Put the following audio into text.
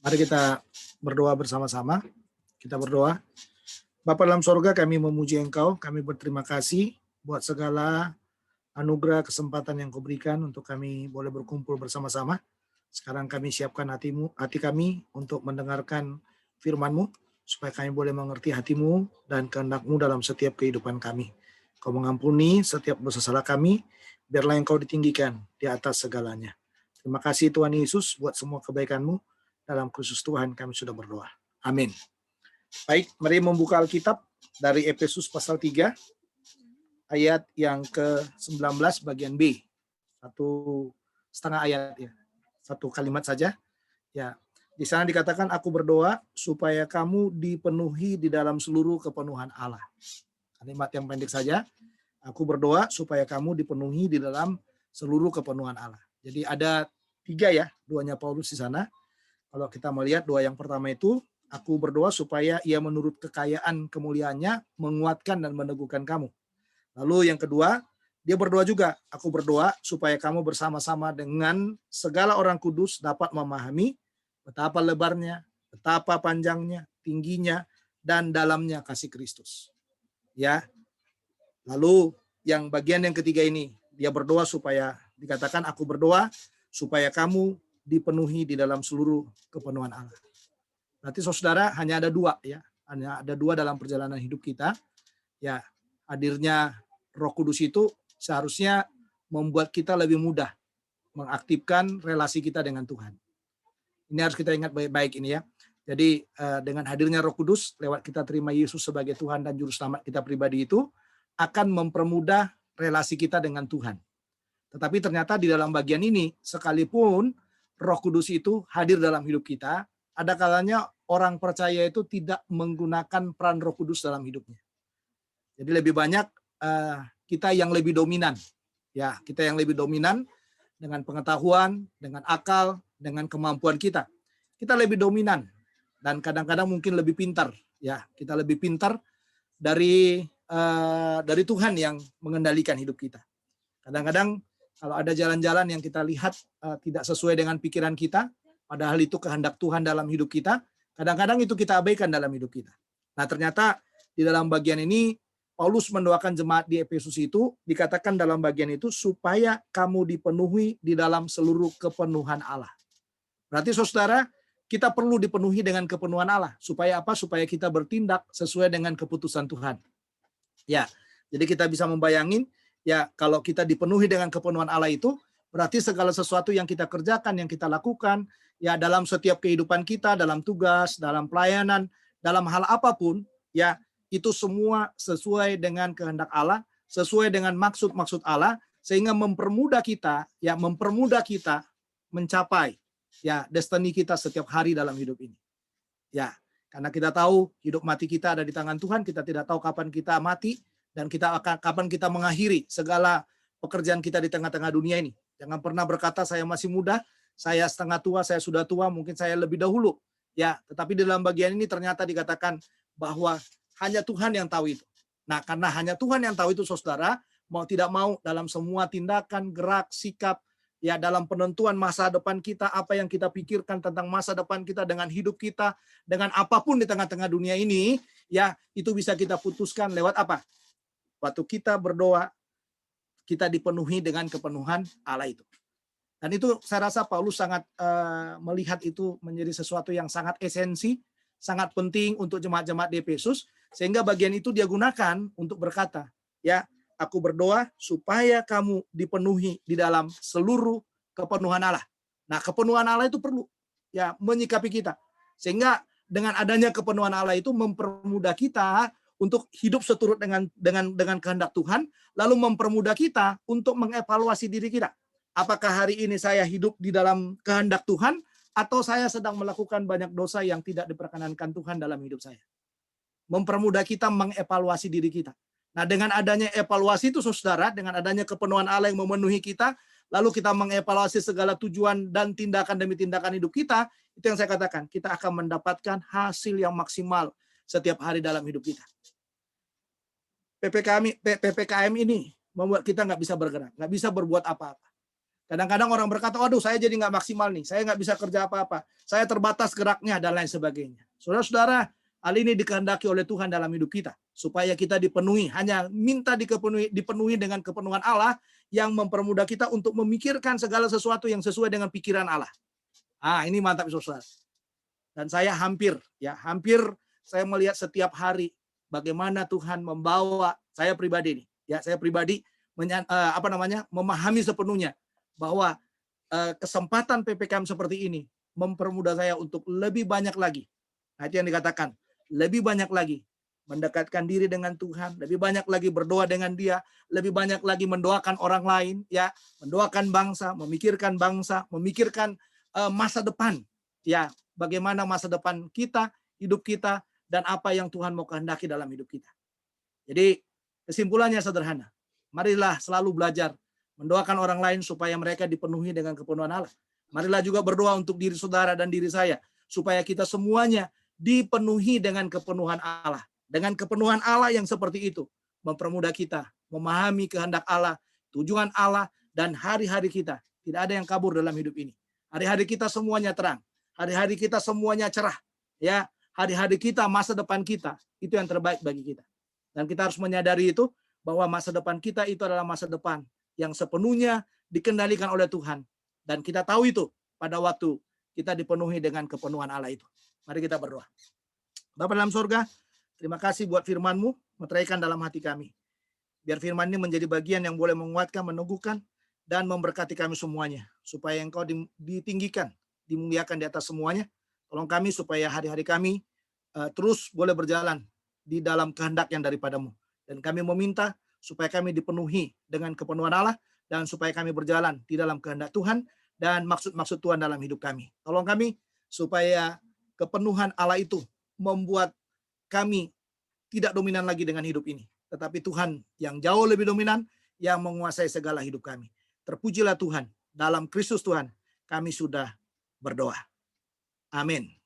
Mari kita berdoa bersama-sama. Kita berdoa. Bapa dalam sorga, kami memuji Engkau, kami berterima kasih buat segala anugerah kesempatan yang Kau berikan untuk kami boleh berkumpul bersama-sama. Sekarang kami siapkan hati kami untuk mendengarkan firman-Mu, supaya kami boleh mengerti hati-Mu dan kehendak-Mu dalam setiap kehidupan kami. Kau mengampuni setiap dosa salah kami, biarlah Engkau ditinggikan di atas segalanya. Terima kasih Tuhan Yesus buat semua kebaikan-Mu. Dalam Kristus Tuhan kami sudah berdoa. Amin. Baik, mari membuka Alkitab dari Efesus pasal 3, ayat yang ke-19 bagian B. 1,5 ayat ya. 1 kalimat saja. Ya, di sana dikatakan, aku berdoa supaya kamu dipenuhi di dalam seluruh kepenuhan Allah. Kalimat yang pendek saja. Aku berdoa supaya kamu dipenuhi di dalam seluruh kepenuhan Allah. Jadi ada 3 ya, doanya Paulus di sana. Kalau kita melihat doa yang pertama itu, aku berdoa supaya ia menurut kekayaan kemuliaannya menguatkan dan meneguhkan kamu. Lalu yang kedua, dia berdoa juga, aku berdoa supaya kamu bersama-sama dengan segala orang kudus dapat memahami betapa lebarnya, betapa panjangnya, tingginya, dan dalamnya kasih Kristus. Ya. Lalu yang bagian yang ketiga ini, dia berdoa supaya, dikatakan aku berdoa supaya kamu dipenuhi di dalam seluruh kepenuhan Allah. Berarti saudara hanya ada 2 ya, hanya ada 2 dalam perjalanan hidup kita. Ya, hadirnya Roh Kudus itu seharusnya membuat kita lebih mudah mengaktifkan relasi kita dengan Tuhan. Ini harus kita ingat baik-baik ini ya. Jadi dengan hadirnya Roh Kudus, lewat kita terima Yesus sebagai Tuhan dan Juru Selamat kita pribadi itu, akan mempermudah relasi kita dengan Tuhan. Tetapi ternyata di dalam bagian ini, sekalipun Roh Kudus itu hadir dalam hidup kita, ada kalanya orang percaya itu tidak menggunakan peran Roh Kudus dalam hidupnya. Jadi lebih banyak kita yang lebih dominan. Ya, kita yang lebih dominan dengan pengetahuan, dengan akal, dengan kemampuan kita. Kita lebih dominan dan kadang-kadang mungkin lebih pintar. Ya, kita lebih pintar dari Tuhan yang mengendalikan hidup kita. Kadang-kadang kalau ada jalan-jalan yang kita lihat tidak sesuai dengan pikiran kita, padahal itu kehendak Tuhan dalam hidup kita, kadang-kadang itu kita abaikan dalam hidup kita. Nah, ternyata di dalam bagian ini, Paulus mendoakan jemaat di Efesus itu, dikatakan dalam bagian itu, supaya kamu dipenuhi di dalam seluruh kepenuhan Allah. Berarti saudara, kita perlu dipenuhi dengan kepenuhan Allah. Supaya apa? Supaya kita bertindak sesuai dengan keputusan Tuhan. Ya, jadi kita bisa membayangin, ya, kalau kita dipenuhi dengan kepenuhan Allah itu, berarti segala sesuatu yang kita kerjakan, yang kita lakukan, ya, dalam setiap kehidupan kita, dalam tugas, dalam pelayanan, dalam hal apapun, ya, itu semua sesuai dengan kehendak Allah, sesuai dengan maksud-maksud Allah, sehingga mempermudah kita mencapai, ya, destiny kita setiap hari dalam hidup ini. Ya, karena kita tahu hidup mati kita ada di tangan Tuhan, kita tidak tahu kapan kita mati, dan kapan kita mengakhiri segala pekerjaan kita di tengah-tengah dunia ini. Jangan pernah berkata saya masih muda, saya setengah tua, saya sudah tua, mungkin saya lebih dahulu. Ya, tetapi di dalam bagian ini ternyata dikatakan bahwa hanya Tuhan yang tahu itu. Nah, karena hanya Tuhan yang tahu itu, saudara, mau tidak mau dalam semua tindakan, gerak, sikap, ya, dalam penentuan masa depan kita, apa yang kita pikirkan tentang masa depan kita dengan hidup kita, dengan apapun di tengah-tengah dunia ini, ya, itu bisa kita putuskan lewat apa? Waktu kita berdoa, kita dipenuhi dengan kepenuhan Allah itu. Dan itu saya rasa Paulus sangat melihat itu menjadi sesuatu yang sangat esensi, sangat penting untuk jemaat-jemaat di Efesus, sehingga bagian itu dia gunakan untuk berkata, ya, aku berdoa supaya kamu dipenuhi di dalam seluruh kepenuhan Allah. Nah, kepenuhan Allah itu perlu, ya, menyikapi kita. Sehingga dengan adanya kepenuhan Allah itu mempermudah kita untuk hidup seturut dengan kehendak Tuhan, lalu mempermudah kita untuk mengevaluasi diri kita. Apakah hari ini saya hidup di dalam kehendak Tuhan, atau saya sedang melakukan banyak dosa yang tidak diperkenankan Tuhan dalam hidup saya. Mempermudah kita mengevaluasi diri kita. Nah, dengan adanya evaluasi itu, saudara, dengan adanya kepenuhan Allah yang memenuhi kita, lalu kita mengevaluasi segala tujuan dan tindakan demi tindakan hidup kita, itu yang saya katakan, kita akan mendapatkan hasil yang maksimal setiap hari dalam hidup kita. PPKM ini membuat kita nggak bisa bergerak, nggak bisa berbuat apa-apa. Kadang-kadang orang berkata, waduh saya jadi nggak maksimal nih, saya nggak bisa kerja apa-apa, saya terbatas geraknya dan lain sebagainya. Saudara-saudara, hal ini dikehendaki oleh Tuhan dalam hidup kita, supaya kita dipenuhi, hanya minta dipenuhi dengan kepenuhan Allah yang mempermudah kita untuk memikirkan segala sesuatu yang sesuai dengan pikiran Allah. Ini mantap saudara. Dan saya hampir saya melihat setiap hari bagaimana Tuhan membawa saya pribadi nih, saya pribadi memahami sepenuhnya bahwa kesempatan PPKM seperti ini mempermudah saya untuk lebih banyak lagi. Nah, itu yang dikatakan, lebih banyak lagi mendekatkan diri dengan Tuhan, lebih banyak lagi berdoa dengan Dia, lebih banyak lagi mendoakan orang lain, mendoakan bangsa, memikirkan masa depan, bagaimana masa depan kita, hidup kita, dan apa yang Tuhan mau kehendaki dalam hidup kita. Jadi kesimpulannya sederhana, marilah selalu belajar mendoakan orang lain supaya mereka dipenuhi dengan kepenuhan Allah. Marilah juga berdoa untuk diri saudara dan diri saya, supaya kita semuanya dipenuhi dengan kepenuhan Allah. Dengan kepenuhan Allah yang seperti itu, mempermudah kita memahami kehendak Allah, tujuan Allah, dan hari-hari kita. Tidak ada yang kabur dalam hidup ini. Hari-hari kita semuanya terang. Hari-hari kita semuanya cerah. Hari-hari kita, masa depan kita, itu yang terbaik bagi kita. Dan kita harus menyadari itu, bahwa masa depan kita itu adalah masa depan yang sepenuhnya dikendalikan oleh Tuhan. Dan kita tahu itu pada waktu kita dipenuhi dengan kepenuhan Allah itu. Mari kita berdoa. Bapa dalam surga, terima kasih buat firman-Mu, meteraikan dalam hati kami. Biar firman ini menjadi bagian yang boleh menguatkan, meneguhkan, dan memberkati kami semuanya. Supaya Engkau ditinggikan, dimuliakan di atas semuanya. Tolong kami supaya hari-hari kami terus boleh berjalan di dalam kehendak yang daripada-Mu. Dan kami meminta supaya kami dipenuhi dengan kepenuhan Allah, dan supaya kami berjalan di dalam kehendak Tuhan dan maksud-maksud Tuhan dalam hidup kami. Tolong kami supaya kepenuhan Allah itu membuat kami tidak dominan lagi dengan hidup ini, tetapi Tuhan yang jauh lebih dominan, yang menguasai segala hidup kami. Terpujilah Tuhan, dalam Kristus Tuhan kami sudah berdoa. Amin.